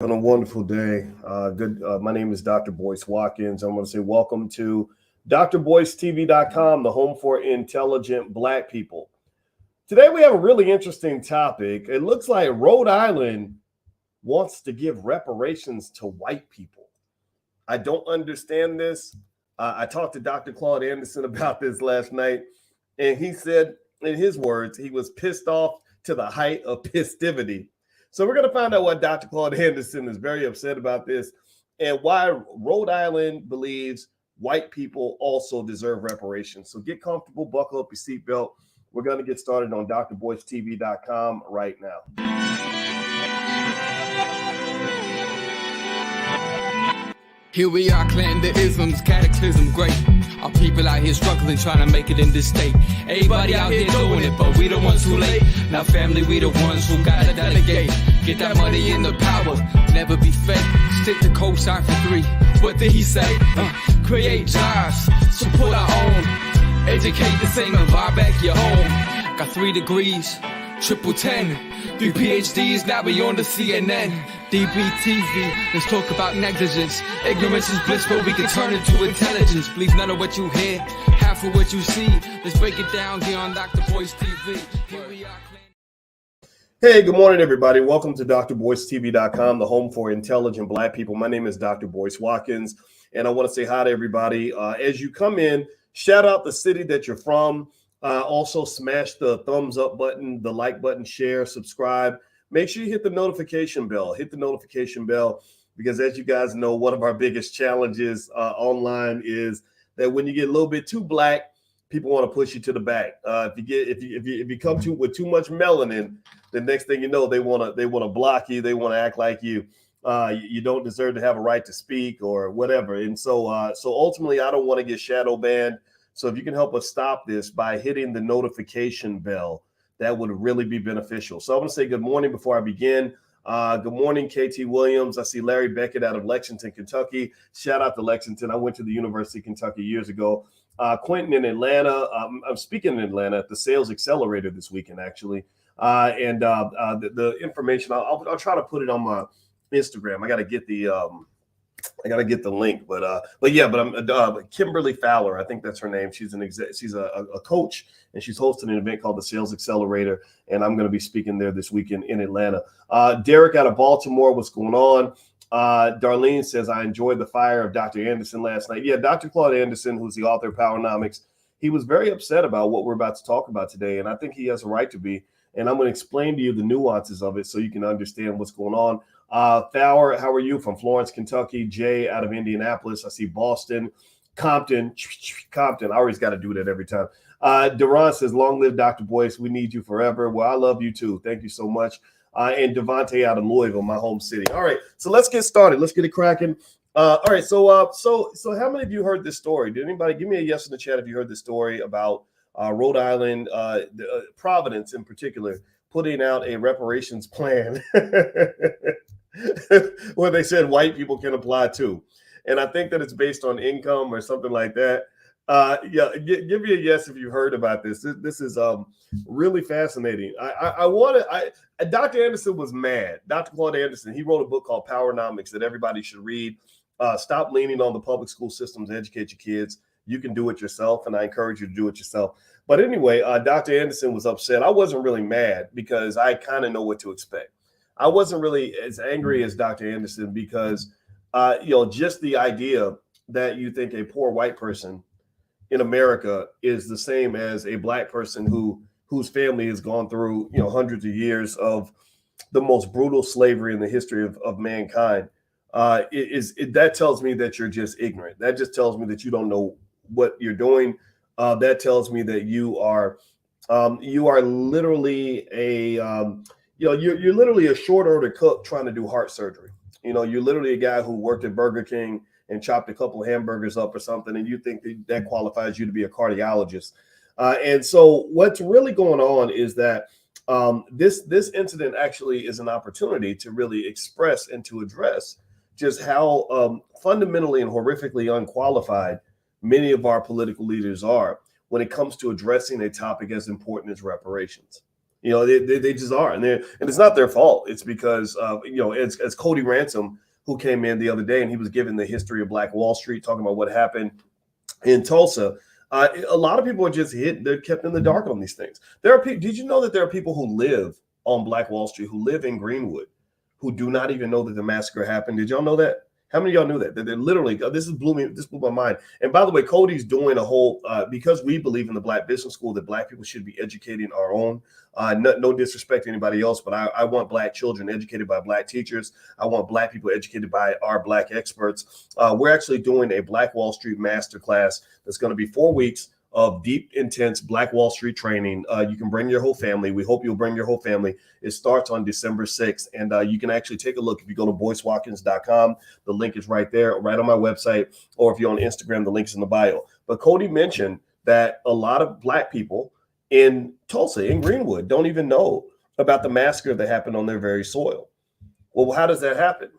On a wonderful day. My name is Dr. Boyce Watkins. I want to say welcome to drboycetv.com, the home for intelligent Black people. Today we have a really interesting topic. It looks like Rhode Island wants to give reparations to white people. I don't understand this. I talked to Dr. Claude Anderson about this last night, and he said, in his words, he was pissed off to the height of pistivity. So we're going to find out why Dr. Claude Anderson is very upset about this and why Rhode Island believes white people also deserve reparations. So get comfortable, buckle up your seatbelt. We're going to get started on drboycetv.com right now. Here we are, clan the isms, cataclysm, great. Our people out here struggling, trying to make it in this state. Everybody out here doing it, but we the ones who late. Now family, we the ones who gotta delegate. Get that money in the power, never be fake. Stick to co-sign for 3. What did he say? Create jobs, support our own. Educate the same and buy back your home. Got 3 degrees, triple 10. 3 PhDs, now we on the CNN. DBTV, let's talk about negligence. Ignorance is bliss, but we can turn it to intelligence. Believe none of what you hear, half of what you see. Let's break it down here on Dr. Boyce TV. Here we are. Hey, good morning, everybody. Welcome to drboycetv.com, the home for intelligent Black people. My name is Dr. Boyce Watkins, and I want to say hi to everybody. As you come in, shout out the city that you're from. Also, smash the thumbs up button, the like button, share, subscribe. Make sure you hit the notification bell. Hit the notification bell because, as you guys know, one of our biggest challenges online is that when you get a little bit too Black, people want to push you to the back. If you come with too much melanin, the next thing you know, they want to block you. They want to act like you don't deserve to have a right to speak or whatever. And so ultimately, I don't want to get shadow banned. So if you can help us stop this by hitting the notification bell, that would really be beneficial. So I'm going to say good morning before I begin. Good morning, KT Williams. I see Larry Beckett out of Lexington, Kentucky. Shout out to Lexington. I went to the University of Kentucky years ago. Quentin in Atlanta. I'm speaking in Atlanta at the Sales Accelerator this weekend, actually. The information, I'll try to put it on my Instagram. I got to get the link, but I'm Kimberly Fowler. I think that's her name. She's she's a coach, and she's hosting an event called the Sales Accelerator, and I'm going to be speaking there this weekend in Atlanta. Derek out of Baltimore, what's going on? Darlene says, I enjoyed the fire of Dr. Anderson last night. Yeah, Dr. Claude Anderson, who's the author of Powernomics, he was very upset about what we're about to talk about today, and I think he has a right to be. And I'm going to explain to you the nuances of it so you can understand what's going on. Fowler, how are you? From Florence, Kentucky. Jay out of Indianapolis. I see Boston. Compton. I always got to do that every time. Duran says, long live Dr. Boyce. We need you forever. Well, I love you too. Thank you so much. And Devontae out of Louisville, my home city. All right, so let's get started. Let's get it cracking. All right, so how many of you heard this story? Did anybody give me a yes in the chat if you heard this story about Rhode Island, Providence in particular, putting out a reparations plan where they said white people can apply too. And I think that it's based on income or something like that. Give me a yes if you heard about this. This is really fascinating. Dr. Anderson was mad. Dr. Claude Anderson, he wrote a book called Powernomics that everybody should read. Stop leaning on the public school system to educate your kids. You can do it yourself, and I encourage you to do it yourself. But anyway, Dr. Anderson was upset. I wasn't really mad because I kind of know what to expect. I wasn't really as angry as Dr. Anderson because, just the idea that you think a poor white person in America is the same as a Black person whose family has gone through, hundreds of years of the most brutal slavery in the history of mankind. That tells me that you're just ignorant. That just tells me that you don't know what you're doing. That tells me that you are literally you're literally a short order cook trying to do heart surgery. You're literally a guy who worked at Burger King and chopped a couple of hamburgers up or something, and you think that qualifies you to be a cardiologist. And so what's really going on is that this incident actually is an opportunity to really express and to address just how fundamentally and horrifically unqualified many of our political leaders are when it comes to addressing a topic as important as reparations. You know, they just are, and it's not their fault. It's because as Cody Ransom, who came in the other day, and he was giving the history of Black Wall Street, talking about what happened in Tulsa. A lot of people are just they're kept in the dark on these things. There are people. Did you know that there are people who live on Black Wall Street, who live in Greenwood, who do not even know that the massacre happened? Did y'all know that? How many of y'all knew that? That they're literally, this blew my mind. And by the way, Cody's doing a whole, because we believe in the Black Business School, that Black people should be educating our own. No disrespect to anybody else, but I want Black children educated by Black teachers. I want Black people educated by our Black experts. We're actually doing a Black Wall Street masterclass that's going to be 4 weeks of deep, intense Black Wall Street training. You can bring your whole family. We hope you'll bring your whole family. It starts on December 6th, and you can actually take a look. If you go to boycewatkins.com, the link is right there, right on my website, or if you're on Instagram, the link is in the bio. But Cody mentioned that a lot of Black people in Tulsa, in Greenwood, don't even know about the massacre that happened on their very soil. Well, how does that happen?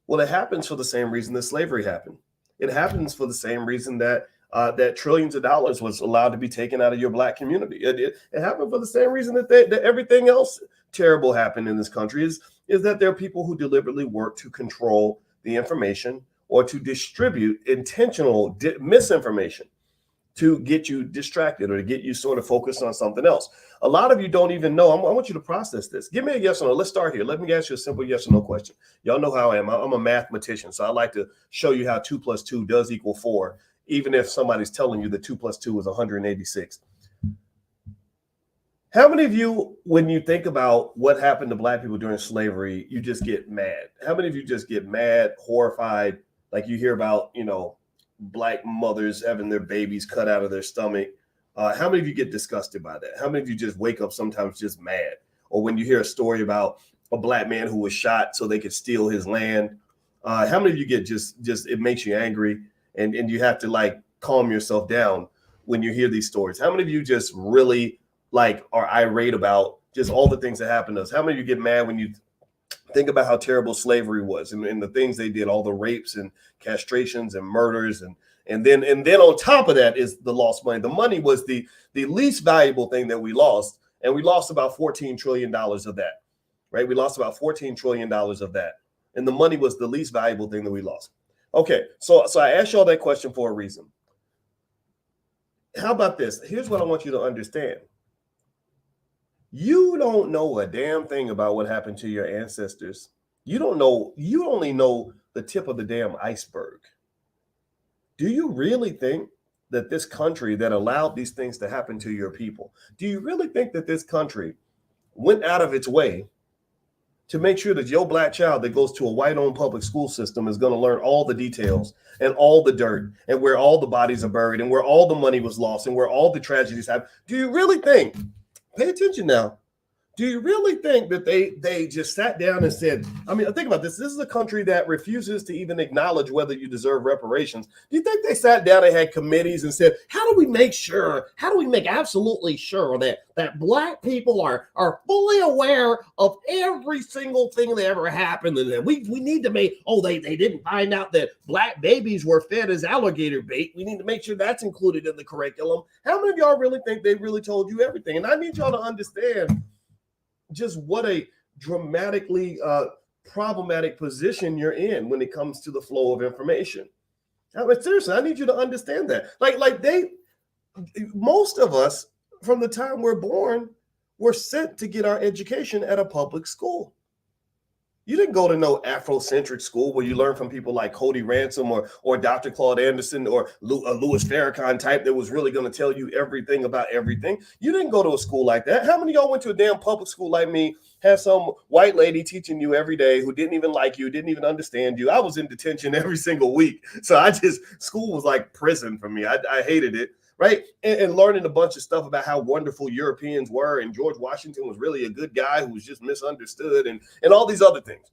Well, it happens for the same reason that slavery happened. It happens for the same reason that that trillions of dollars was allowed to be taken out of your Black community. It happened for the same reason that everything else terrible happened in this country is that there are people who deliberately work to control the information or to distribute intentional misinformation to get you distracted or to get you sort of focused on something else. A lot of you don't even know. I want you to process this. Give me a yes or no. Let's start here. Let me ask you a simple yes or no question. Y'all know how I am. I'm a mathematician, so I like to show you how 2 + 2 does equal 4. Even if somebody's telling you that 2 + 2 is 186. How many of you, when you think about what happened to Black people during slavery, you just get mad? How many of you just get mad, horrified, like you hear about, Black mothers having their babies cut out of their stomach? How many of you get disgusted by that? How many of you just wake up sometimes just mad? Or when you hear a story about a Black man who was shot so they could steal his land, how many of you get just it makes you angry? And you have to like calm yourself down when you hear these stories? How many of you just really like are irate about just all the things that happened to us? How many of you get mad when you think about how terrible slavery was and the things they did, all the rapes and castrations and murders, and then on top of that is the lost money. The money was the least valuable thing that we lost, and we lost about $14 trillion of that, right? We lost about $14 trillion of that, and the money was the least valuable thing that we lost. Okay, so I asked y'all that question for a reason. How about this? Here's what I want you to understand. You don't know a damn thing about what happened to your ancestors. You only know the tip of the damn iceberg. Do you really think that this country that allowed these things to happen to your people, do you really think that this country went out of its way to make sure that your Black child that goes to a white-owned public school system is going to learn all the details and all the dirt and where all the bodies are buried and where all the money was lost and where all the tragedies happened? Do you really think, pay attention now, do you really think that they just sat down and said, I mean, think about this. This is a country that refuses to even acknowledge whether you deserve reparations. Do you think they sat down and had committees and said, how do we make absolutely sure that Black people are fully aware of every single thing that ever happened to them? We need to make, they didn't find out that Black babies were fed as alligator bait. We need to make sure that's included in the curriculum. How many of y'all really think they really told you everything? And I need y'all to understand just what a dramatically problematic position you're in when it comes to the flow of information. I mean, seriously, I need you to understand that. Most of us from the time we're born were sent to get our education at a public school. You didn't go to no Afrocentric school where you learn from people like Cody Ransom or Dr. Claude Anderson or a Louis Farrakhan type that was really going to tell you everything about everything. You didn't go to a school like that. How many of y'all went to a damn public school like me, had some white lady teaching you every day who didn't even like you, didn't even understand you? I was in detention every single week. So school was like prison for me. I hated it. Right. And learning a bunch of stuff about how wonderful Europeans were. And George Washington was really a good guy who was just misunderstood and all these other things.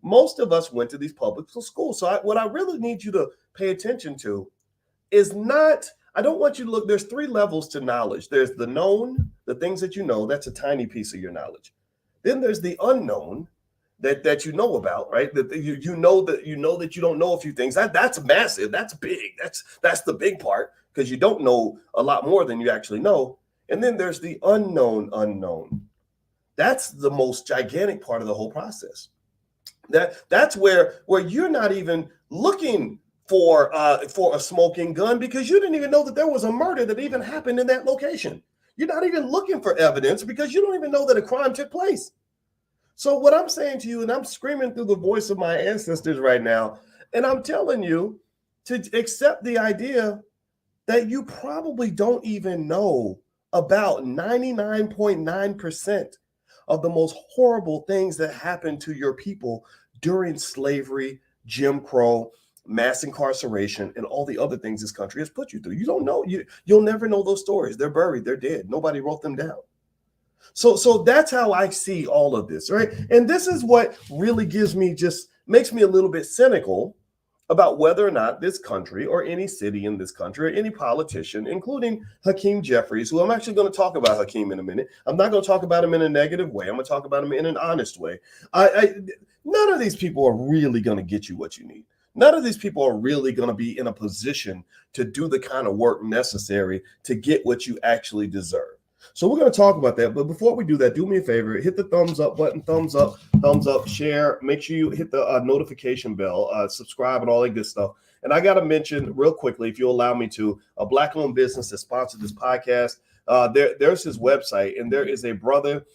Most of us went to these public schools. So what I really need you to pay attention to is not, I don't want you to look, there's 3 levels to knowledge. There's the known, the things that you know, that's a tiny piece of your knowledge. Then there's the unknown that you know about, right? That you know that you don't know a few things. That's massive. That's big. That's the big part, because you don't know a lot more than you actually know. And then there's the unknown. That's the most gigantic part of the whole process. That's where you're not even looking for a smoking gun because you didn't even know that there was a murder that even happened in that location. You're not even looking for evidence because you don't even know that a crime took place. So what I'm saying to you, and I'm screaming through the voice of my ancestors right now, and I'm telling you to accept the idea that you probably don't even know about 99.9% of the most horrible things that happened to your people during slavery, Jim Crow, mass incarceration, and all the other things this country has put you through. You don't know. You'll never know those stories. They're buried. They're dead. Nobody wrote them down. So that's how I see all of this, right? And this is what really makes me a little bit cynical about whether or not this country or any city in this country or any politician, including Hakeem Jeffries, who I'm actually going to talk about Hakeem in a minute. I'm not going to talk about him in a negative way. I'm going to talk about him in an honest way. None of these people are really going to get you what you need. None of these people are really going to be in a position to do the kind of work necessary to get what you actually deserve. So we're going to talk about that. But before we do that, do me a favor, hit the thumbs up button, thumbs up, share. Make sure you hit the notification bell, subscribe, and all that good stuff. And I got to mention real quickly, if you'll allow me to, a Black-owned business that sponsored this podcast. There's his website, and there is a brother.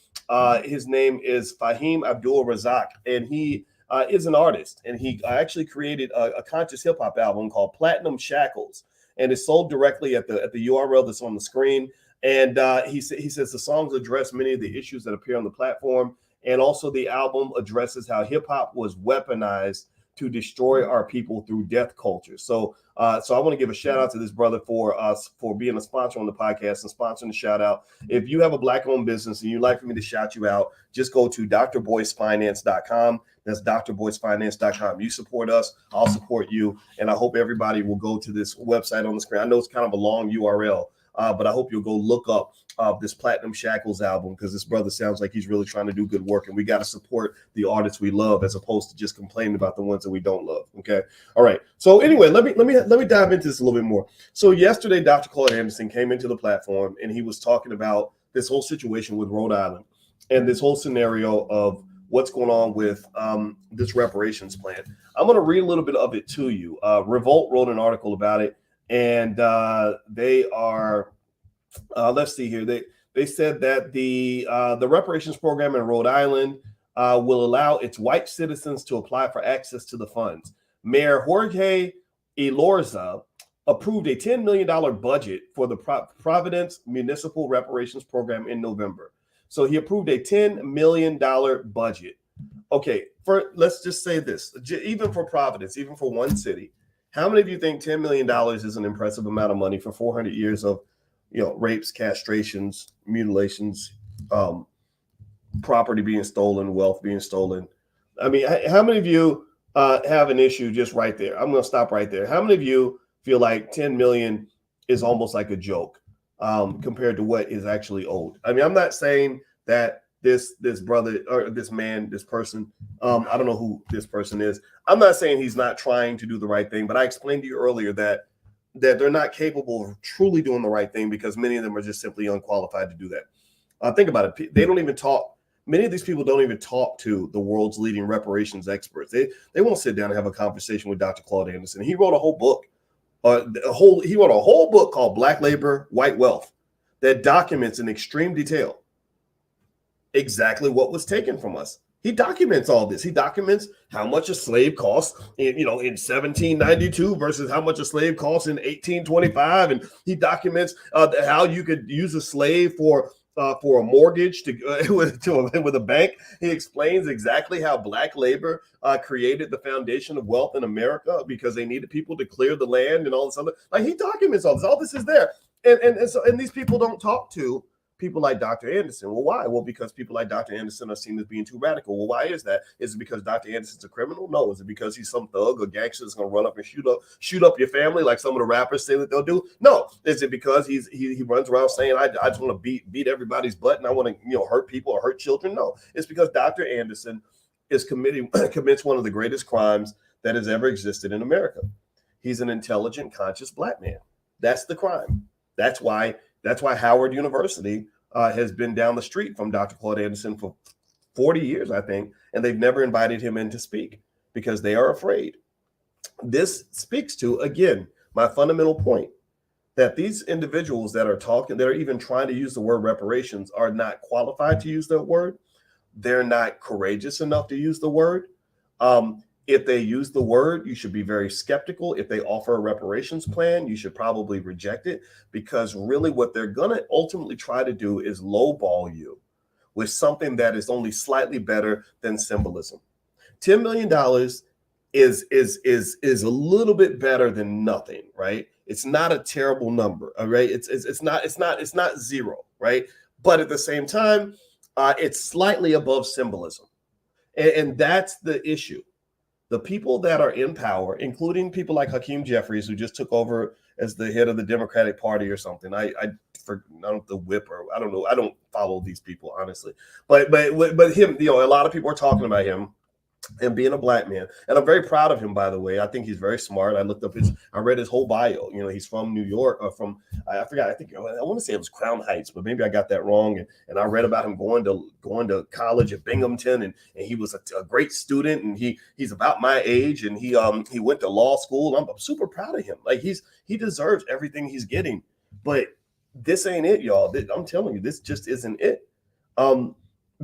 His name is Fahim Abdul Razak, and he is an artist. And he actually created a conscious hip-hop album called Platinum Shackles. And it's sold directly at the URL that's on the screen. And he says the songs address many of the issues that appear on the platform. And also the album addresses how hip hop was weaponized to destroy our people through death culture. So I want to give a shout out to this brother for being a sponsor on the podcast and sponsoring the shout out. If you have a Black-owned business and you'd like for me to shout you out, just go to drboycefinance.com. That's drboycefinance.com. You support us, I'll support you. And I hope everybody will go to this website on the screen. I know it's kind of a long URL. But I hope you'll go look up this Platinum Shackles album because this brother sounds like he's really trying to do good work, and we got to support the artists we love as opposed to just complaining about the ones that we don't love. Okay, all right. So anyway, let me dive into this a little bit more. So yesterday, Dr. Claude Anderson came into the platform and he was talking about this whole situation with Rhode Island and this whole scenario of what's going on with this reparations plan. I'm going to read a little bit of it to you. Revolt wrote an article about it. And they are, let's see here. They said that the reparations program in Rhode Island will allow its white citizens to apply for access to the funds. Mayor Jorge Elorza approved a $10 million budget for the Providence Municipal Reparations Program in November. So he approved a $10 million budget. Okay, let's just say this, even for Providence, even for one city, how many of you think $10 million is an impressive amount of money for 400 years of, rapes, castrations, mutilations, property being stolen, wealth being stolen? I mean, how many of you have an issue just right there? I'm going to stop right there. How many of you feel like 10 million is almost like a joke compared to what is actually owed? I mean, I'm not saying that this brother or this man, this person, I don't know who this person is. I'm not saying he's not trying to do the right thing, but I explained to you earlier that they're not capable of truly doing the right thing because many of them are just simply unqualified to do that. Think about it. They don't even talk. Many of these people don't even talk to the world's leading reparations experts. They won't sit down and have a conversation with Dr. Claude Anderson. He wrote a whole book. He wrote a whole book called Black Labor, White Wealth that documents in extreme detail exactly what was taken from us. He documents all this. He documents how much a slave costs in 1792 versus how much a slave costs in 1825. And he documents how you could use a slave for a mortgage with a bank. He explains exactly how black labor created the foundation of wealth in America because they needed people to clear the land and all this other. Like, he documents all this. All this is there. And these people don't talk to people like Dr. Anderson. Well, why? Well, because people like Dr. Anderson are seen as being too radical. Well, why is that? Is it because Dr. Anderson's a criminal? No. Is it because he's some thug or gangster that's going to run up and shoot up your family like some of the rappers say that they'll do? No. Is it because he runs around saying, I just want to beat everybody's butt and I want to hurt people or hurt children? No. It's because Dr. Anderson commits one of the greatest crimes that has ever existed in America. He's an intelligent, conscious black man. That's the crime. That's why Howard University has been down the street from Dr. Claude Anderson for 40 years, I think, and they've never invited him in to speak because they are afraid. This speaks to, again, my fundamental point that these individuals that are talking, that are even trying to use the word reparations, are not qualified to use that word. They're not courageous enough to use the word. If they use the word, you should be very skeptical. If they offer a reparations plan, you should probably reject it, because really what they're going to ultimately try to do is lowball you with something that is only slightly better than symbolism. $10 million is a little bit better than nothing, right? It's not a terrible number, all right? It's not zero, right? But at the same time, it's slightly above symbolism, and that's the issue. The people that are in power, including people like Hakeem Jeffries, who just took over as the head of the Democratic Party or something. I don't the whip, or I don't know. I don't follow these people, honestly. But him, a lot of people are talking about him and being a black man. And I'm very proud of him, by the way. I think he's very smart. I read his whole bio. He's from New York, or I forgot. I want to say it was Crown Heights, but maybe I got that wrong. And I read about him going to college at Binghamton, and he was a great student, and he's about my age, and he went to law school. I'm super proud of him. Like he deserves everything he's getting. But this ain't it, y'all. I'm telling you, this just isn't it.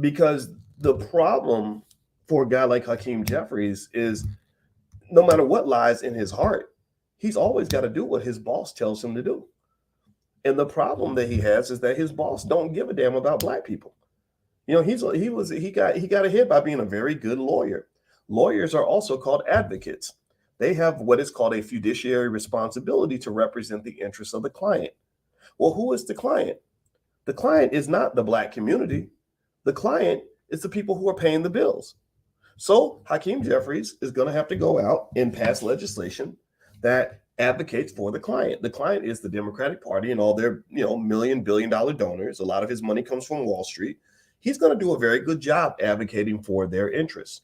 Because the problem for a guy like Hakeem Jeffries is, no matter what lies in his heart, he's always got to do what his boss tells him to do. And the problem that he has is that his boss don't give a damn about black people. He got ahead by being a very good lawyer. Lawyers are also called advocates. They have what is called a fiduciary responsibility to represent the interests of the client. Well, who is the client? The client is not the black community. The client is the people who are paying the bills. So Hakeem Jeffries is going to have to go out and pass legislation that advocates for the client. The client is the Democratic Party and all their, $1 billion donors. A lot of his money comes from Wall Street. He's going to do a very good job advocating for their interests.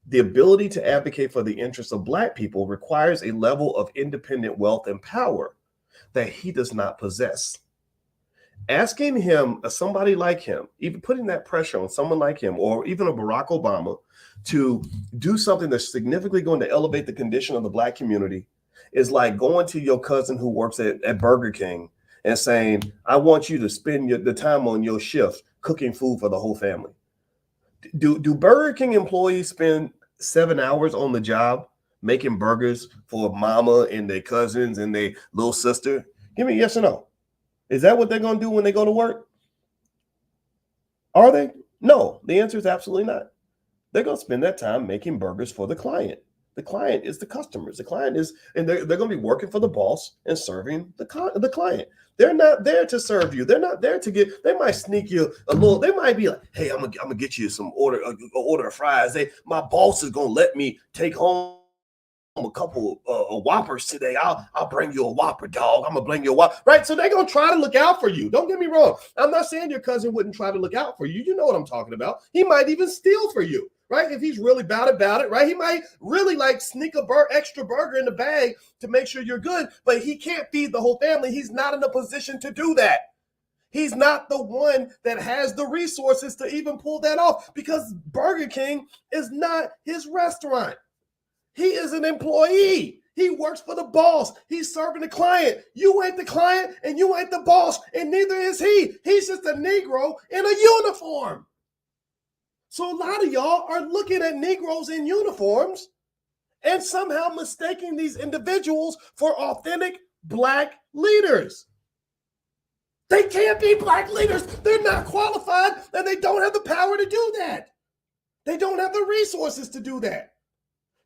The ability to advocate for the interests of black people requires a level of independent wealth and power that he does not possess. Asking him, somebody like him, even putting that pressure on someone like him, or even a Barack Obama, to do something that's significantly going to elevate the condition of the black community is like going to your cousin who works at Burger King and saying, I want you to spend the time on your shift cooking food for the whole family. Do Burger King employees spend 7 hours on the job making burgers for mama and their cousins and their little sister? Give me a yes or no. Is that what they're going to do when they go to work? Are they? No, the answer is absolutely not. They're going to spend that time making burgers for the client. The client is the customers. The client is, and they're going to be working for the boss and serving the client. They're not there to serve you. They're not there to get, they might sneak you a little, they might be like, hey, I'm gonna get you some order of fries. My boss is going to let me take home a couple of Whoppers today. I'll bring you a Whopper, dog. I'm gonna bring you a Whopper, right? So they're gonna try to look out for you. Don't get me wrong. I'm not saying your cousin wouldn't try to look out for you. You know what I'm talking about. He might even steal for you, right? If he's really bad about it, right? He might really like sneak a extra burger in the bag to make sure you're good, but he can't feed the whole family. He's not in a position to do that. He's not the one that has the resources to even pull that off, because Burger King is not his restaurant. He is an employee. He works for the boss. He's serving the client. You ain't the client and you ain't the boss, and neither is he. He's just a Negro in a uniform. So a lot of y'all are looking at Negroes in uniforms and somehow mistaking these individuals for authentic black leaders. They can't be black leaders. They're not qualified, and they don't have the power to do that. They don't have the resources to do that.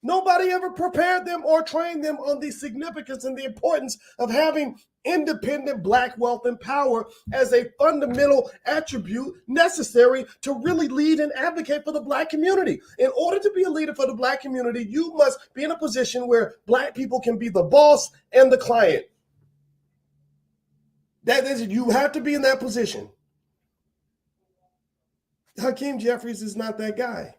Nobody ever prepared them or trained them on the significance and the importance of having independent black wealth and power as a fundamental attribute necessary to really lead and advocate for the black community. In order to be a leader for the black community, you must be in a position where black people can be the boss and the client. That is, you have to be in that position. Hakeem Jeffries is not that guy.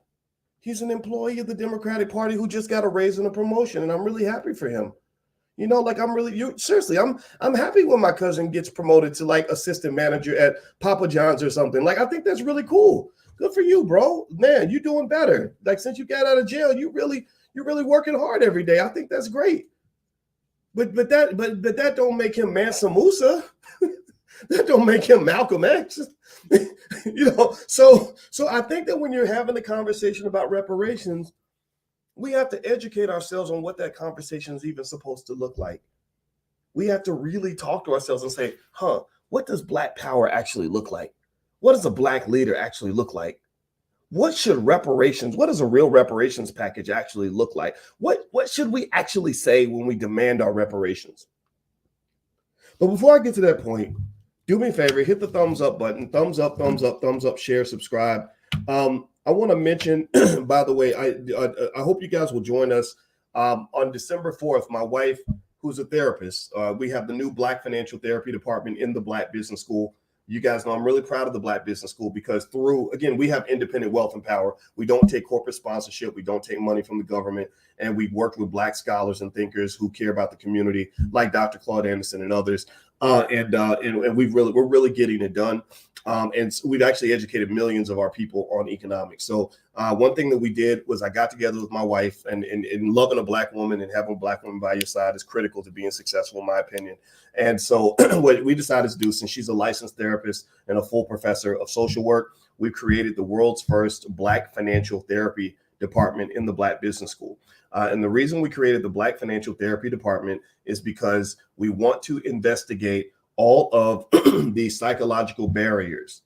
He's an employee of the Democratic Party who just got a raise and a promotion, and I'm really happy for him. You know, like seriously, I'm happy when my cousin gets promoted to like assistant manager at Papa John's or something. Like, I think that's really cool. Good for you, bro. Man, you're doing better. Like, since you got out of jail, you're really working hard every day. I think that's great. But that don't make him Mansa Musa. That don't make him Malcolm X. You know, so I think that when you're having the conversation about reparations, we have to educate ourselves on what that conversation is even supposed to look like. We have to really talk to ourselves and say, what does Black power actually look like? What does a Black leader actually look like? What does a real reparations package actually look like? What should we actually say when we demand our reparations? But before I get to that point, do me a favor, hit the thumbs up button, thumbs up, share, subscribe. I want to mention, by the way, I hope you guys will join us on December 4th. My wife, who's a therapist, we have the new Black Financial Therapy Department in the Black Business School. You guys know I'm really proud of the Black Business School because again, we have independent wealth and power. We don't take corporate sponsorship. We don't take money from the government. And we've worked with Black scholars and thinkers who care about the community, like Dr. Claude Anderson and others. And we're really getting it done. And so we've actually educated millions of our people on economics. So one thing that we did was I got together with my wife, and loving a Black woman and having a Black woman by your side is critical to being successful, in my opinion. And so what we decided to do, since she's a licensed therapist and a full professor of social work, we created the world's first Black financial therapy department in the Black Business School. And the reason we created the Black Financial Therapy Department is because we want to investigate all of the psychological barriers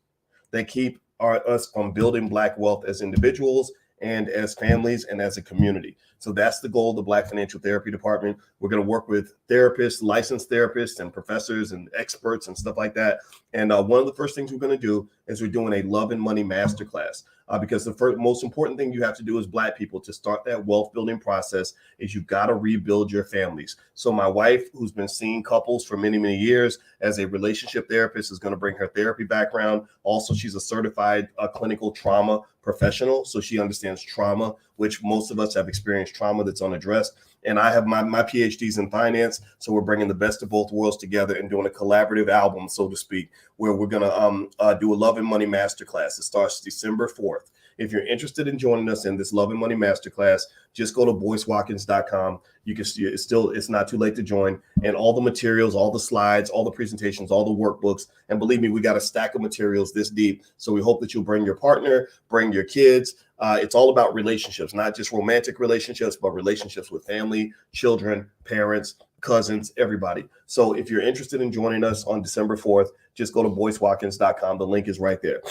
that keep us from building Black wealth as individuals and as families and as a community. So that's the goal of the Black Financial Therapy Department. We're going to work with therapists, licensed therapists, and professors and experts and stuff like that. And one of the first things we're going to do is we're doing a love and money masterclass. Because the most important thing you have to do as Black people to start that wealth building process is you've got to rebuild your families. So my wife, who's been seeing couples for many, many years as a relationship therapist, is going to bring her therapy background. Also, she's a certified clinical trauma professional. So she understands trauma, which most of us have experienced trauma that's unaddressed. And I have my PhDs in finance. So we're bringing the best of both worlds together and doing a collaborative album, so to speak, where we're going to do a Love and Money Masterclass. It starts December 4th. If you're interested in joining us in this Love and Money Masterclass, just go to boycewatkins.com. You can see it's not too late to join. And all the materials, all the slides, all the presentations, all the workbooks. And believe me, we got a stack of materials this deep. So we hope that you'll bring your partner, bring your kids. It's all about relationships, not just romantic relationships, but relationships with family, children, parents, cousins, everybody. So if you're interested in joining us on December 4th, just go to boycewatkins.com. The link is right there.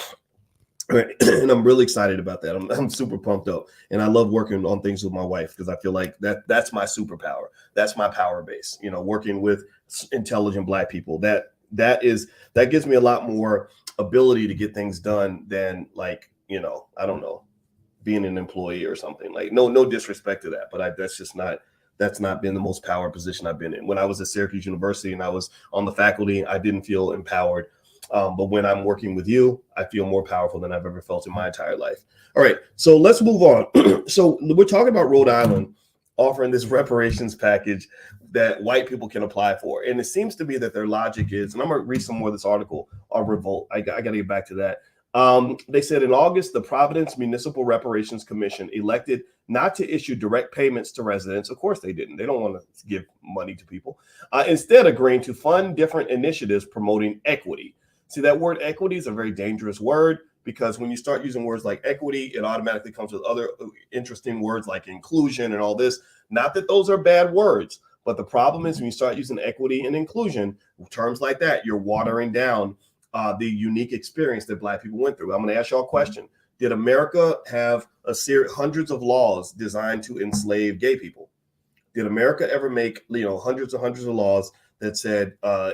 All right. And I'm really excited about that. I'm super pumped up, and I love working on things with my wife because I feel like that's my superpower. That's my power base. You know, working with intelligent Black people. That gives me a lot more ability to get things done than, like, you know, I don't know, being an employee or something. Like, no disrespect to that, but that's not been the most power position I've been in. When I was at Syracuse University and I was on the faculty, I didn't feel empowered. But when I'm working with you, I feel more powerful than I've ever felt in my entire life. All right, so let's move on. So we're talking about Rhode Island offering this reparations package that white people can apply for. And it seems to be that their logic is, and I'm going to read some more of this article on Revolt. I got to get back to that. They said in August, the Providence Municipal Reparations Commission elected not to issue direct payments to residents. Of course they didn't. They don't want to give money to people. Instead, agreeing to fund different initiatives promoting equity. See, that word equity is a very dangerous word, because when you start using words like equity, it automatically comes with other interesting words like inclusion and all this. Not that those are bad words, but the problem is when you start using equity and inclusion, terms like that, you're watering down the unique experience that Black people went through. I'm going to ask y'all a question. Did America have hundreds of laws designed to enslave gay people? Did America ever make, hundreds of laws that said,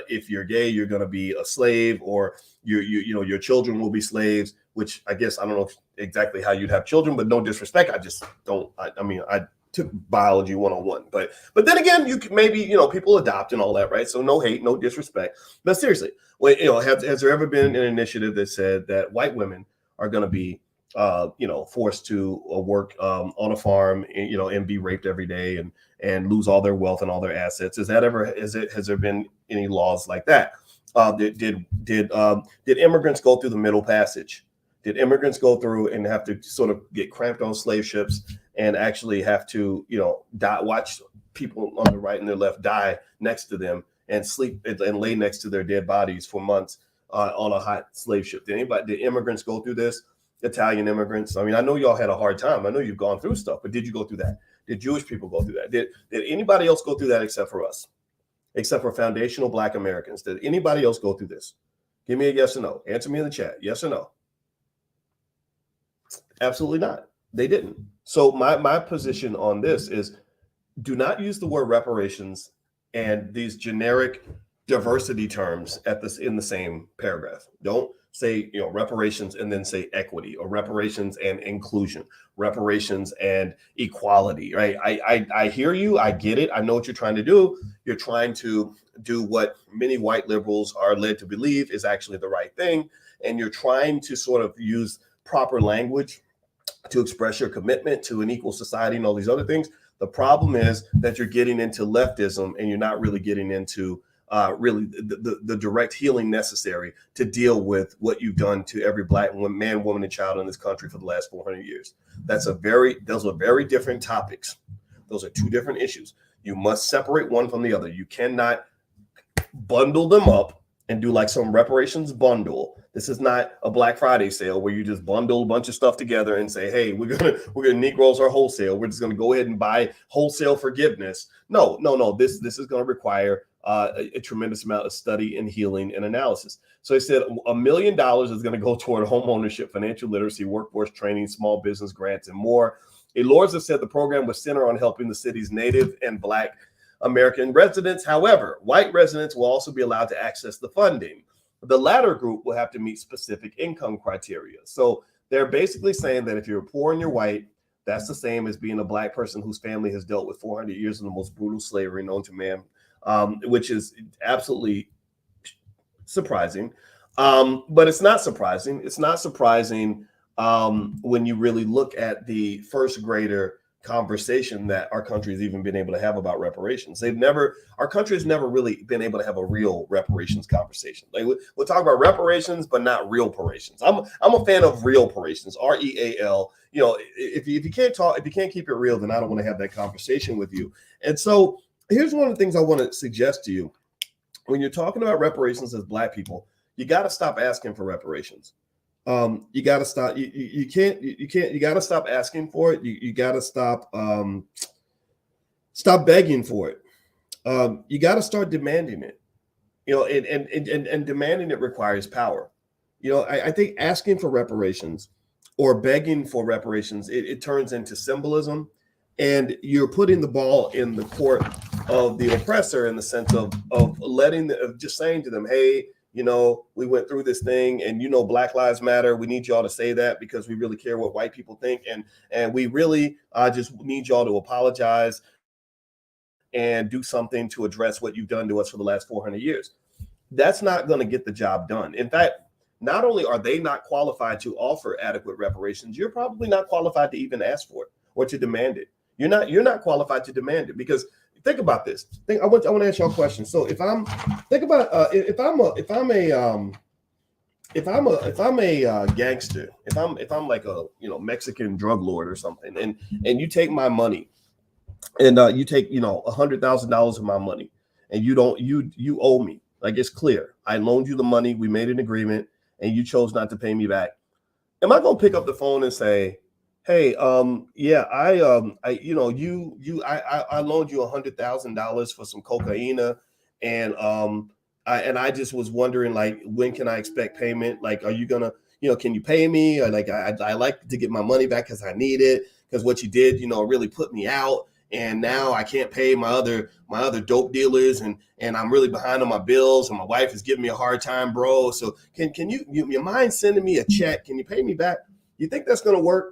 if you're gay, you're going to be a slave, or your children will be slaves? Which I guess I don't know exactly how you'd have children, but no disrespect, I just don't. I took biology 101, but then again, you could maybe people adopt and all that, right? So no hate, no disrespect. But seriously, has there ever been an initiative that said that white women are going to be forced to work on a farm, and be raped every day and lose all their wealth and all their assets. Has there been any laws like that? Did immigrants go through the Middle Passage? Did immigrants go through and have to sort of get cramped on slave ships and actually have to, watch people on the right and their left die next to them and sleep and lay next to their dead bodies for months on a hot slave ship? Did immigrants go through this? Italian immigrants. I mean, I know y'all had a hard time. I know you've gone through stuff, but did you go through that? Did Jewish people go through that? Did anybody else go through that except for us? Except for foundational Black Americans? Did anybody else go through this? Give me a yes or no. Answer me in the chat. Yes or no? Absolutely not. They didn't. So my position on this is, do not use the word reparations and these generic diversity terms in the same paragraph. Don't say reparations and then say equity, or reparations and inclusion, reparations and equality. Right? I hear you. I get it. I know what you're trying to do. You're trying to do what many white liberals are led to believe is actually the right thing, and you're trying to sort of use proper language to express your commitment to an equal society and all these other things. The problem is that you're getting into leftism and you're not really getting into really the direct healing necessary to deal with what you've done to every Black man, woman, and child in this country for the last 400 years. Those are very different topics. Those are two different issues. You must separate one from the other. You cannot bundle them up and do like some reparations bundle. This is not a Black Friday sale where you just bundle a bunch of stuff together and say, hey, we're gonna Negroes our wholesale. We're just gonna go ahead and buy wholesale forgiveness. No. This is gonna require a tremendous amount of study and healing and analysis. So he said $1 million is going to go toward home ownership, financial literacy, workforce training, small business grants, and more. Elorza said the program was centered on helping the city's Native and Black American residents. However, white residents will also be allowed to access the funding. The latter group will have to meet specific income criteria. So they're basically saying that if you're poor and you're white, that's the same as being a Black person whose family has dealt with 400 years of the most brutal slavery known to man. Which is absolutely surprising. But it's not surprising. It's not surprising when you really look at the first grader conversation that our country has even been able to have about reparations. Our country has never really been able to have a real reparations conversation. Like we'll talk about reparations, but not real reparations. I'm a fan of real reparations, REAL. If you can't keep it real, then I don't want to have that conversation with you. And so here's one of the things I want to suggest to you. When you're talking about reparations as Black people, you got to stop asking for reparations. You got to stop. You got to stop asking for it. You got to stop begging for it. You got to start demanding it. And demanding it requires power. I think asking for reparations or begging for reparations, it turns into symbolism, and you're putting the ball in the court of the oppressor in the sense of just saying to them, hey, we went through this thing, and Black Lives Matter. We need y'all to say that because we really care what white people think, and we really just need y'all to apologize and do something to address what you've done to us for the last 400 years. That's not going to get the job done. In fact, not only are they not qualified to offer adequate reparations, you're probably not qualified to even ask for it or to demand it. You're not qualified to demand it, because think about this. I want to ask y'all a question. So if I'm a gangster, if I'm like a Mexican drug lord or something, and you take my money, and you take $100,000 of my money, and you owe me, like it's clear. I loaned you the money, we made an agreement, and you chose not to pay me back. Am I gonna pick up the phone and say, hey, I loaned you $100,000 for some cocaine, and I just was wondering, like, when can I expect payment? Like, are you gonna, can you pay me? Or like, I like to get my money back because I need it, because what you did, really put me out, and now I can't pay my other dope dealers, and I'm really behind on my bills, and my wife is giving me a hard time, bro. So can you mind sending me a check? Can you pay me back? You think that's gonna work?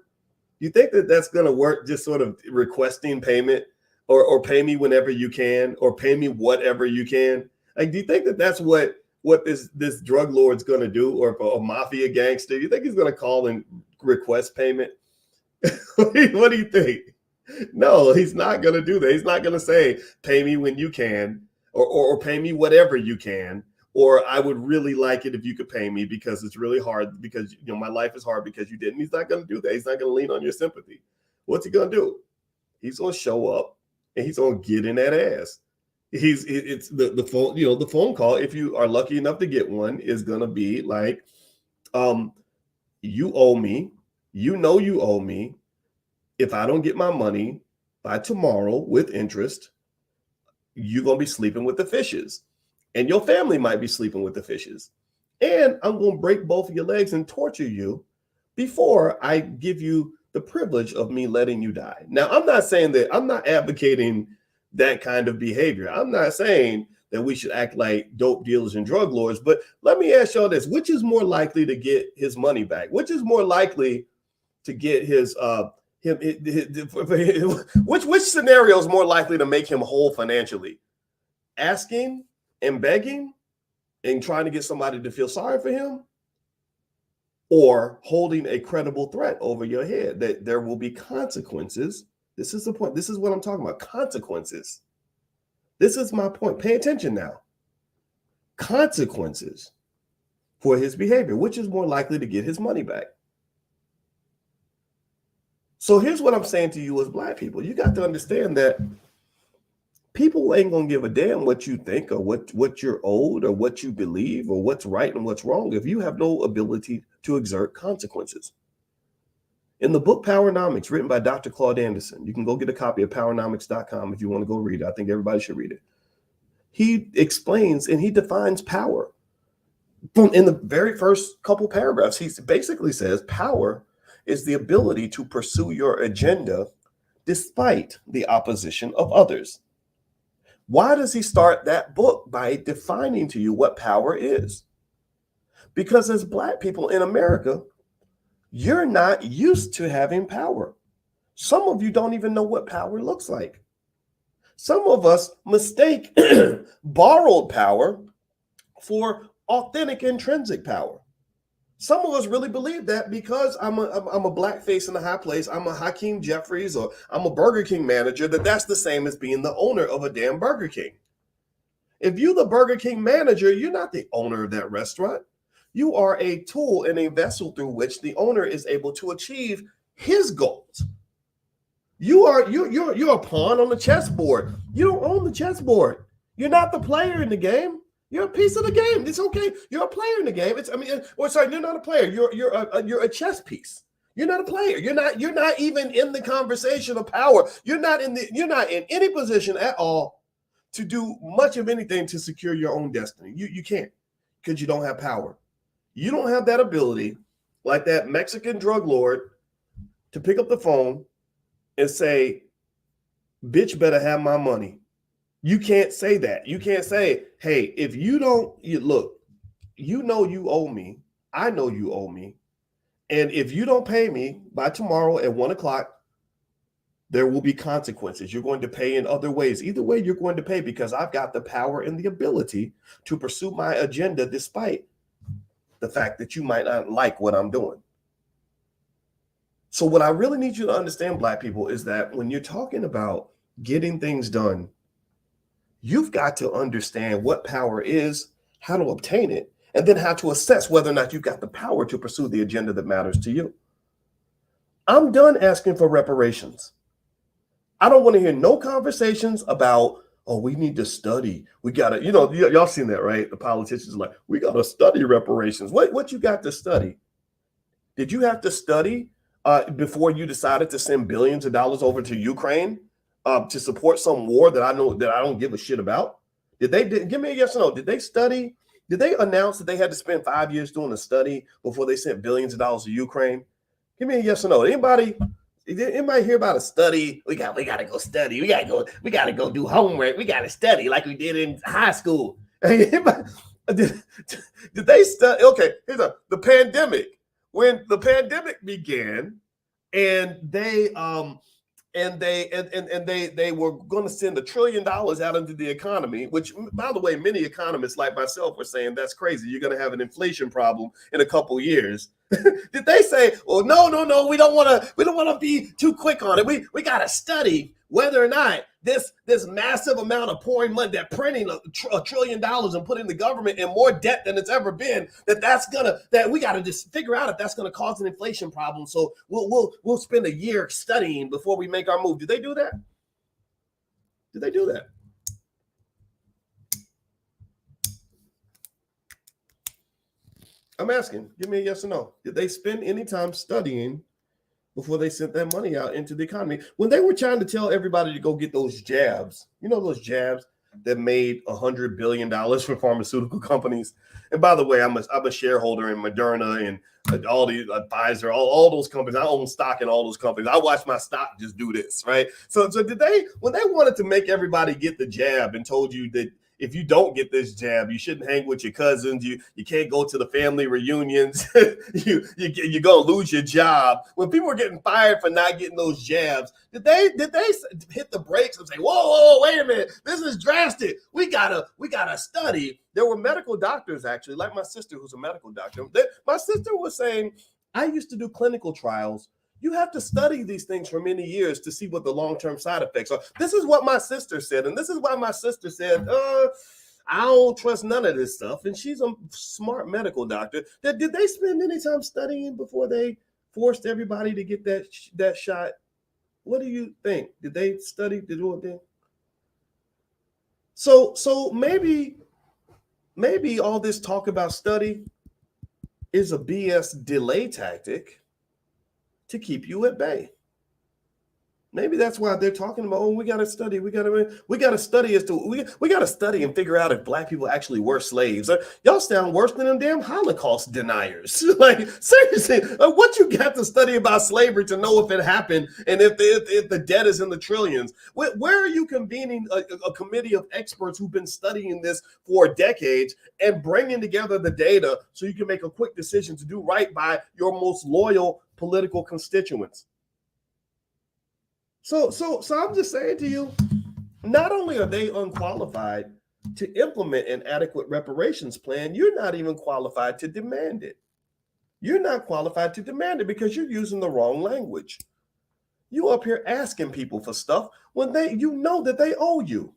You think that's going to work, just sort of requesting payment, or pay me whenever you can, or pay me whatever you can? Like, do you think that's what this drug lord's going to do, or a mafia gangster? You think he's going to call and request payment? What do you think? No, he's not going to do that. He's not going to say, pay me when you can, or pay me whatever you can, or I would really like it if you could pay me because it's really hard because, you know, my life is hard because you didn't. He's not going to do that. He's not going to lean on your sympathy. What's he going to do? He's going to show up and he's going to get in that ass. It's the phone, you know, the phone call, if you are lucky enough to get one, is going to be like, you owe me, you know, you owe me. If I don't get my money by tomorrow with interest, you're going to be sleeping with the fishes, and your family might be sleeping with the fishes. And I'm going to break both of your legs and torture you before I give you the privilege of me letting you die. Now, I'm not saying that, I'm not advocating that kind of behavior. I'm not saying that we should act like dope dealers and drug lords, but let me ask y'all this. Which is more likely to get his money back? Which is more likely to get his, which scenario is more likely to make him whole financially? Asking and begging and trying to get somebody to feel sorry for him, or holding a credible threat over your head that there will be consequences? This is the point. This is what I'm talking about. Consequences. This is my point. Pay attention now. Consequences for his behavior. Which is more likely to get his money back? So here's what I'm saying to you as Black people. You got to understand that people ain't going to give a damn what you think or what you're owed or what you believe or what's right and what's wrong if you have no ability to exert consequences. In the book Powernomics, written by Dr. Claude Anderson, you can go get a copy of powernomics.com if you want to go read it. I think everybody should read it. He explains and he defines power. In the very first couple paragraphs, he basically says power is the ability to pursue your agenda despite the opposition of others. Why does he start that book by defining to you what power is? Because as Black people in America, you're not used to having power. Some of you don't even know what power looks like. Some of us mistake borrowed power for authentic intrinsic power. Some of us really believe that because I'm a Black face in a high place, I'm a Hakeem Jeffries, or I'm a Burger King manager, that's the same as being the owner of a damn Burger King. If you're the Burger King manager, you're not the owner of that restaurant. You are a tool and a vessel through which the owner is able to achieve his goals. You're a pawn on the chessboard. You don't own the chessboard. You're not the player in the game. You're a piece of the game. It's okay. You're a player in the game. You're not a player. You're a chess piece. You're not a player. You're not even in the conversation of power. You're not in any position at all to do much of anything to secure your own destiny. You can't, because you don't have power. You don't have that ability, like that Mexican drug lord, to pick up the phone and say, bitch better have my money. You can't say that. You can't say, hey, if you don't, look, you know you owe me. I know you owe me. And if you don't pay me by tomorrow at 1 o'clock, there will be consequences. You're going to pay in other ways. Either way, you're going to pay, because I've got the power and the ability to pursue my agenda despite the fact that you might not like what I'm doing. So what I really need you to understand, Black people, is that when you're talking about getting things done, you've got to understand what power is, how to obtain it, and then how to assess whether or not you've got the power to pursue the agenda that matters to you. I'm done asking for reparations. I don't want to hear no conversations about, oh, we need to study. We got to, y'all seen that, right? The politicians are like, we got to study reparations. What you got to study? Did you have to study before you decided to send billions of dollars over to Ukraine to support some war that I don't give a shit about? Give me a yes or no. Did they study? Did they announce that they had to spend 5 years doing a study before they sent billions of dollars to Ukraine? Give me a yes or no. Anybody hear about a study? We got to go study. We got to go do homework. We got to study like we did in high school. Did they study? Okay, here's the pandemic. When the pandemic began, and they were going to send $1 trillion out into the economy, which, by the way, many economists like myself were saying that's crazy. You're going to have an inflation problem in a couple years. Did they say, well, no, we don't want to be too quick on it. We got to study whether or not this massive amount of pouring money, that printing $1 trillion and putting the government in more debt than it's ever been, that we got to just figure out if that's going to cause an inflation problem. So we'll spend a year studying before we make our move. Did they do that? Did they do that? I'm asking, give me a yes or no. Did they spend any time studying before they sent that money out into the economy? When they were trying to tell everybody to go get those jabs, those jabs that made $100 billion for pharmaceutical companies. And by the way, I'm a shareholder in Moderna and all the Pfizer, all those companies. I own stock in all those companies. I watch my stock just do this, right? So did they, when they wanted to make everybody get the jab and told you that if you don't get this jab, you shouldn't hang with your cousins. You can't go to the family reunions. You're gonna lose your job. When people were getting fired for not getting those jabs, did they hit the brakes and say, whoa, wait a minute, this is drastic. We gotta study. There were medical doctors actually, like my sister, who's a medical doctor. My sister was saying, I used to do clinical trials. You have to study these things for many years to see what the long-term side effects are. This is what my sister said. And this is why my sister said, I don't trust none of this stuff. And she's a smart medical doctor. Did they spend any time studying before they forced everybody to get that shot? What do you think? Did they study to do it then? So maybe all this talk about study is a BS delay tactic to keep you at bay. Maybe that's why they're talking about, we got to study. We got to study we got to study and figure out if Black people actually were slaves. Y'all sound worse than them damn Holocaust deniers. Like, seriously, what you got to study about slavery to know if it happened and if the debt is in the trillions? Where are you convening a committee of experts who've been studying this for decades and bringing together the data so you can make a quick decision to do right by your most loyal political constituents? So I'm just saying to you, not only are they unqualified to implement an adequate reparations plan, you're not even qualified to demand it. You're not qualified to demand it because you're using the wrong language. You up here asking people for stuff when you know that they owe you.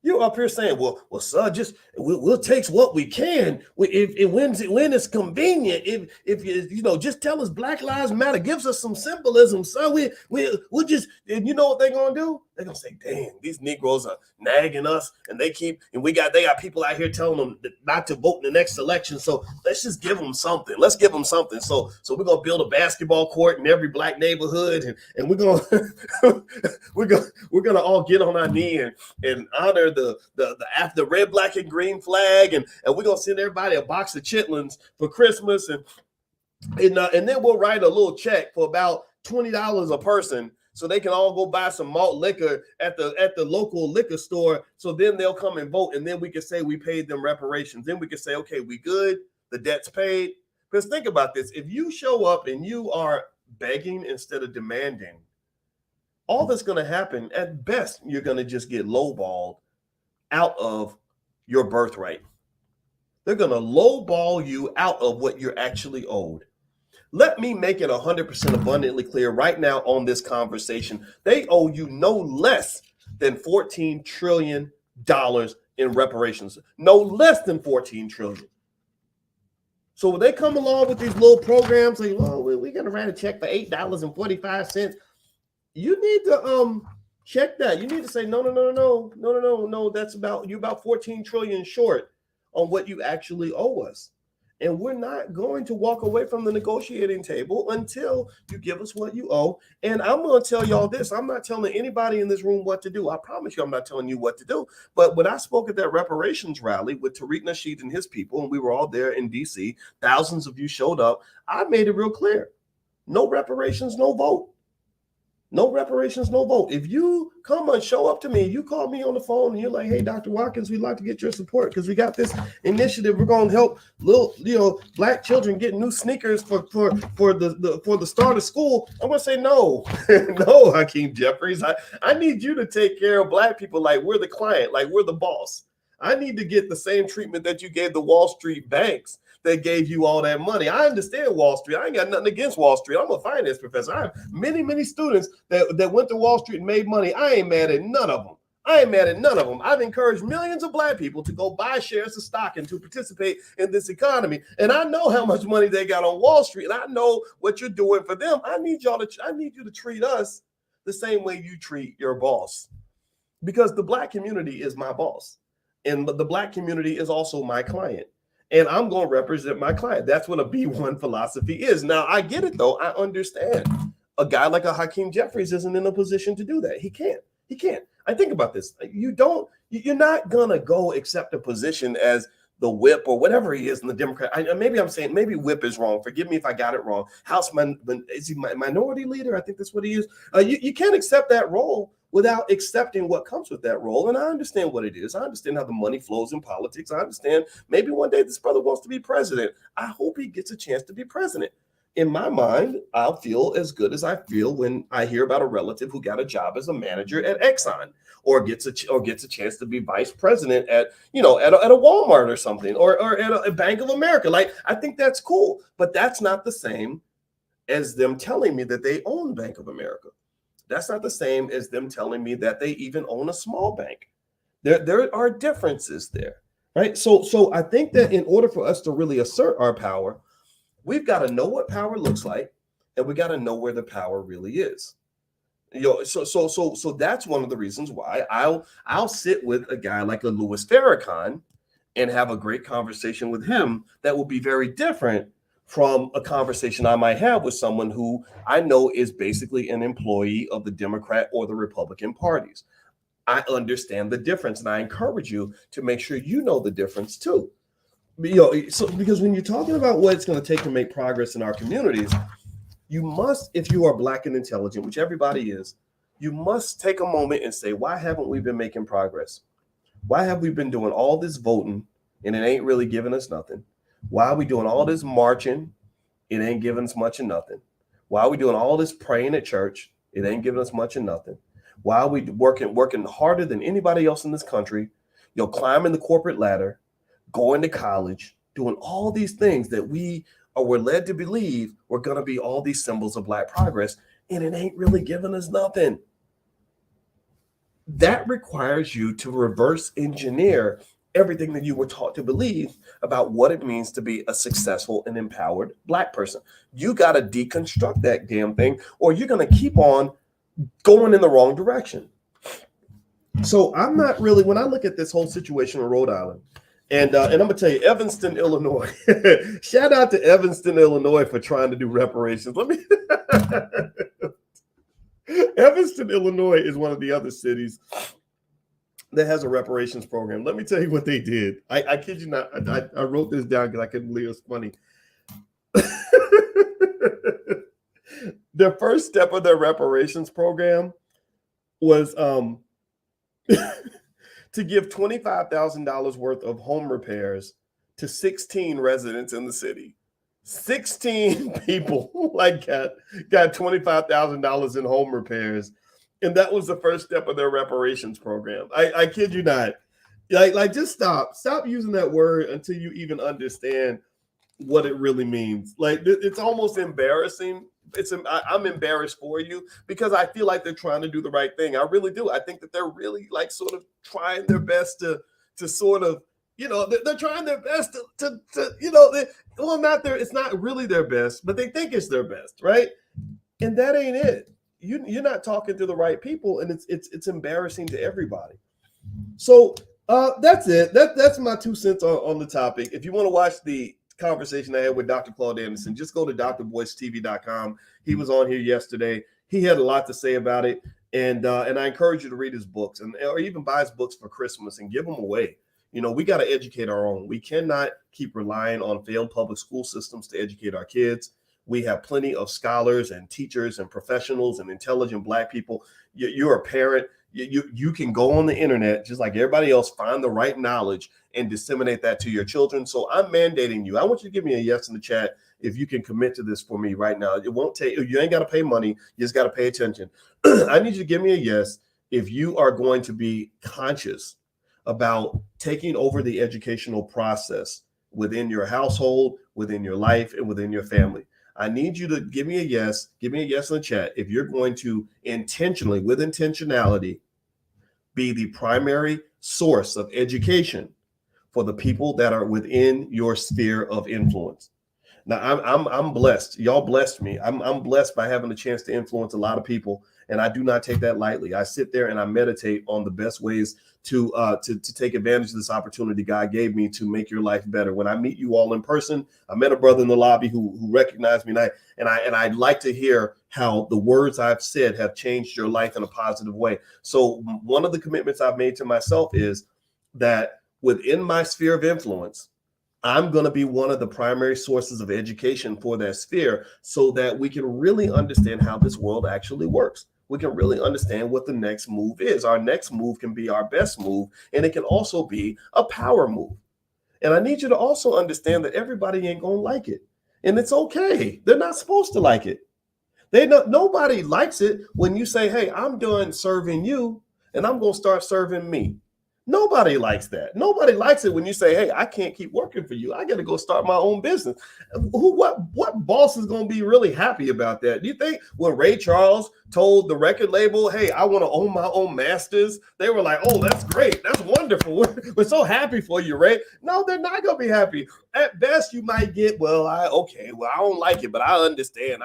You're up here saying, well, sir, just we'll take what we can when it's convenient. If you just tell us Black Lives Matter, gives us some symbolism, sir. We'll just, and you know what they're gonna do? They're gonna say, dang, these Negroes are nagging us, and they got people out here telling them not to vote in the next election. So let's just give them something. Let's give them something. So we're gonna build a basketball court in every Black neighborhood, and we're gonna we're gonna all get on our knee and honor the red, black, and green flag, and we're gonna send everybody a box of chitlins for Christmas, and then we'll write a little check for about $20 a person, so they can all go buy some malt liquor at the local liquor store. So then they'll come and vote, and then we can say we paid them reparations. Then we can say, okay, we good, the debt's paid. Because think about this: if you show up and you are begging instead of demanding, all that's going to happen, at best, you're going to just get lowballed out of your birthright. They're going to lowball you out of what you're actually owed. Let me make it 100% abundantly clear right now on this conversation. They owe you no less than $14 trillion in reparations. No less than $14 trillion. So when they come along with these little programs, like, well, we're going to write a check for $8.45. You need to check that. You need to say, no. That's you're about 14 trillion short on what you actually owe us. And we're not going to walk away from the negotiating table until you give us what you owe. And I'm going to tell y'all this. I'm not telling anybody in this room what to do. I promise you I'm not telling you what to do. But when I spoke at that reparations rally with Tariq Nasheed and his people, and we were all there in D.C., thousands of you showed up, I made it real clear. No reparations, no vote. No reparations, no vote. If you come and show up to me, you call me on the phone and you're like, hey, Dr. Watkins, we'd like to get your support because we got this initiative. We're going to help little Black children get new sneakers for the start of school. I'm going to say no. No, Hakeem Jeffries. I need you to take care of Black people like we're the client, like we're the boss. I need to get the same treatment that you gave the Wall Street banks. that gave you all that money. I understand Wall Street. I ain't got nothing against Wall Street. I'm a finance professor. I have many students that went to Wall Street and made money. I ain't mad at none of them. I've encouraged millions of Black people to go buy shares of stock and to participate in this economy. And I know how much money they got on Wall Street. And I know what you're doing for them. I need you to treat us the same way you treat your boss. Because the Black community is my boss. And the Black community is also my client. And I'm going to represent my client. That's what a B1 philosophy is. Now, I get it, though. I understand. A guy like a Hakeem Jeffries isn't in a position to do that. He can't. I think about this. You're not going to go accept a position as the whip or whatever he is in the Democrat. Maybe whip is wrong. Forgive me if I got it wrong. Is he minority leader? I think that's what he is. You can't accept that role without accepting what comes with that role. And I understand what it is. I understand how the money flows in politics. I understand maybe one day this brother wants to be president. I hope he gets a chance to be president. In my mind, I'll feel as good as I feel when I hear about a relative who got a job as a manager at Exxon or gets a chance to be vice president at a Walmart or something or at a Bank of America. Like, I think that's cool, but that's not the same as them telling me that they own Bank of America. That's not the same as them telling me that they even own a small bank. There are differences there, right? So I think that in order for us to really assert our power, we've got to know what power looks like, and we got to know where the power really is. So that's one of the reasons why I'll sit with a guy like a Louis Farrakhan and have a great conversation with him that will be very different from a conversation I might have with someone who I know is basically an employee of the Democrat or the Republican parties. I understand the difference, and I encourage you to make sure you know the difference too. Because when you're talking about what it's going to take to make progress in our communities, you must, if you are Black and intelligent, which everybody is, you must take a moment and say, why haven't we been making progress? Why have we been doing all this voting and it ain't really giving us nothing? Why are we doing all this marching? It ain't giving us much of nothing. Why are we doing all this praying at church? It ain't giving us much of nothing. Why are we working harder than anybody else in this country? Climbing the corporate ladder, going to college, doing all these things that we're led to believe we're going to be all these symbols of Black progress, and it ain't really giving us nothing. That requires you to reverse engineer everything that you were taught to believe about what it means to be a successful and empowered Black person. You got to deconstruct that damn thing, or you're going to keep on going in the wrong direction. So I'm not really, when I look at this whole situation in Rhode Island, and I'm going to tell you, Evanston, Illinois, shout out to Evanston, Illinois for trying to do reparations. Evanston, Illinois is one of the other cities that has a reparations program. Let me tell you what they did. I kid you not. I wrote this down because I couldn't believe it was funny. The first step of their reparations program was to give $25,000 worth of home repairs to 16 residents in the city. 16 people got $25,000 in home repairs. And that was the first step of their reparations program. I kid you not. Just stop using that word until you even understand what it really means. It's almost embarrassing. I'm embarrassed for you because I feel like they're trying to do the right thing. I really do. I think that they're really sort of trying their best to sort of, they're trying their best to it's not really their best, but they think it's their best, right? And that ain't it. You're not talking to the right people, and it's embarrassing to everybody. So that's it. That's my 2 cents on the topic. If you want to watch the conversation I had with Dr. Claude Anderson, just go to drboycetv.com. He was on here yesterday. He had a lot to say about it, and I encourage you to read his books or even buy his books for Christmas and give them away. We got to educate our own. We cannot keep relying on failed public school systems to educate our kids. We have plenty of scholars and teachers and professionals and intelligent Black people. You're a parent. You can go on the internet, just like everybody else, find the right knowledge and disseminate that to your children. So I'm mandating you. I want you to give me a yes in the chat if you can commit to this for me right now. It won't take, you ain't got to pay money. You just got to pay attention. I need you to give me a yes if you are going to be conscious about taking over the educational process within your household, within your life, and within your family. I need you to give me a yes in the chat if you're going to intentionally, with intentionality, be the primary source of education for the people that are within your sphere of influence. Now, I'm blessed. Y'all blessed me. I'm blessed by having the chance to influence a lot of people, and I do not take that lightly. I sit there and I meditate on the best ways to take advantage of this opportunity God gave me to make your life better. When I meet you all in person, I met a brother in the lobby who recognized me, and I'd like to hear how the words I've said have changed your life in a positive way. So one of the commitments I've made to myself is that within my sphere of influence, I'm going to be one of the primary sources of education for that sphere so that we can really understand how this world actually works. We can really understand what the next move is. Our next move can be our best move, and it can also be a power move. And I need you to also understand that everybody ain't going to like it. And it's okay. They're not supposed to like it. Nobody likes it when you say, hey, I'm done serving you and I'm going to start serving me. Nobody likes that. Nobody likes it when you say, hey, I can't keep working for you. I got to go start my own business. What boss is going to be really happy about that? Do you think when Ray Charles told the record label, hey, I want to own my own masters, they were like, oh, that's great. That's wonderful. We're so happy for you, Ray. No, they're not going to be happy. At best, you might get, I don't like it, but I understand.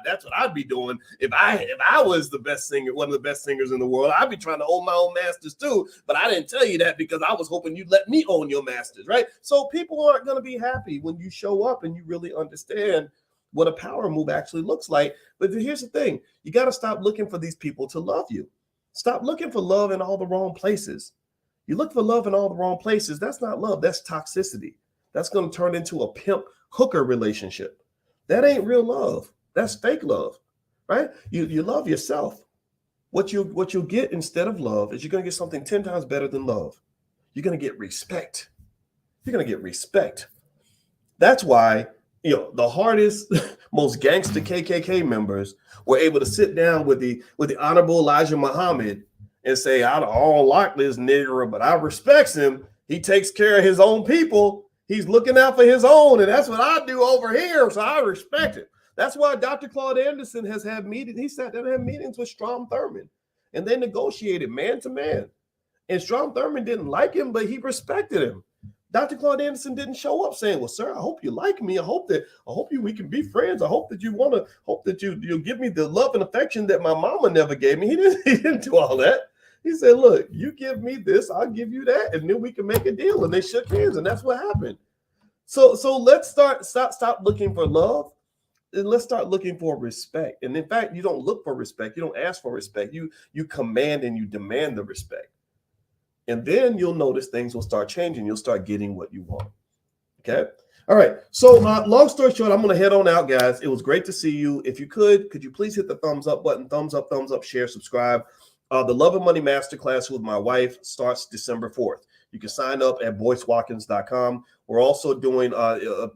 That's what I'd be doing if I was the best singer, one of the best singers in the world. I'd be trying to own my own masters too, but I didn't tell you that because I was hoping you'd let me own your masters, right? So people aren't going to be happy when you show up and you really understand what a power move actually looks like. But here's the thing. You got to stop looking for these people to love you. Stop looking for love in all the wrong places. You look for love in all the wrong places. That's not love. That's toxicity. That's going to turn into a pimp hooker relationship. That ain't real love. That's fake love, right? You love yourself. What you'll get instead of love is you're going to get something 10 times better than love. You're going to get respect. You're going to get respect. That's why, the hardest, most gangster KKK members were able to sit down with the Honorable Elijah Muhammad and say, I don't like this nigger, but I respects him. He takes care of his own people. He's looking out for his own, and that's what I do over here, so I respect him. That's why Dr. Claude Anderson has had meetings. He sat down and had meetings with Strom Thurmond, and they negotiated man to man. And Strom Thurmond didn't like him, but he respected him. Dr. Claude Anderson didn't show up saying, well, sir, I hope you like me. I hope we can be friends. I hope that you'll give me the love and affection that my mama never gave me. He didn't do all that. He said, look, you give me this, I'll give you that, and then we can make a deal. And they shook hands, and that's what happened. So let's stop looking for love, and let's start looking for respect. And in fact, you don't look for respect. You don't ask for respect. You command and you demand the respect. And then you'll notice things will start changing. You'll start getting what you want. Okay. All right. So long story short, I'm going to head on out, guys. It was great to see you. If you could you please hit the thumbs up button, thumbs up, share, subscribe. The Love and Money Masterclass with my wife starts December 4th. You can sign up at boycewatkins.com. We're also doing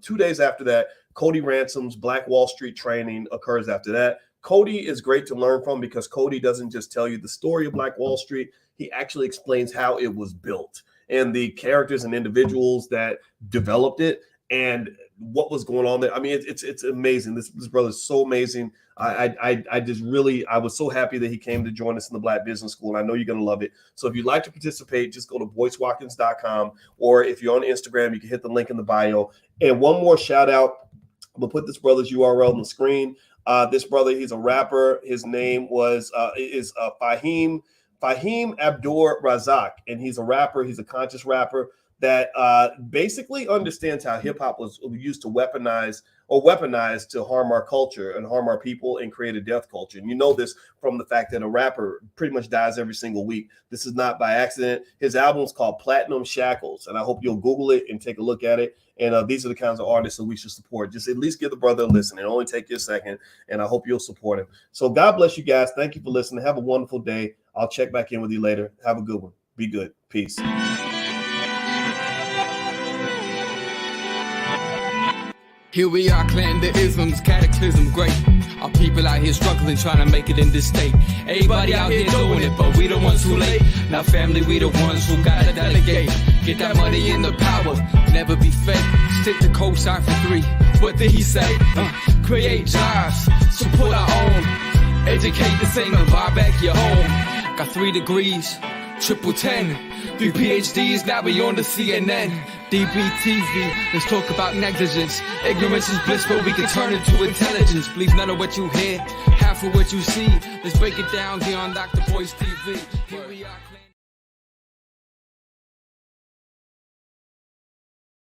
2 days after that, Cody Ransom's Black Wall Street training occurs after that. Cody is great to learn from because Cody doesn't just tell you the story of Black Wall Street. He actually explains how it was built and the characters and individuals that developed it and what was going on there. I mean, it's amazing. This brother is so amazing. I was so happy that he came to join us in the Black Business School. And I know you're going to love it. So if you'd like to participate, just go to boycewatkins.com, or if you're on Instagram, you can hit the link in the bio. And one more shout out. I'm gonna put this brother's URL on the screen. This brother, he's a rapper. His name is Fahim Abdur Razak, and he's a rapper. He's a conscious rapper that basically understands how hip hop was used to weaponize to harm our culture and harm our people and create a death culture. And you know this from the fact that a rapper pretty much dies every single week. This is not by accident. His album's called Platinum Shackles, and I hope you'll Google it and take a look at it. And these are the kinds of artists that we should support. Just at least give the brother a listen. It'll only take you a second, and I hope you'll support him. So God bless you guys. Thank you for listening. Have a wonderful day. I'll check back in with you later. Have a good one. Be good. Peace. Here we are, clan the isms, cataclysm great. Our people out here struggling, trying to make it in this state. Everybody out here doing it, but we the ones who late. Now family, we the ones who gotta delegate. Get that money in the power, never be fake. Stick to cosign for 3. What did he say? Create jobs, support our own. Educate the same and buy back your home. Got 3 degrees, triple 10. 3 PhDs, now we on the CNN. DBTV, let's talk about negligence. Ignorance is bliss, but we can turn it to intelligence. Believe none of what you hear, half of what you see. Let's break it down here on Dr. Boyce TV.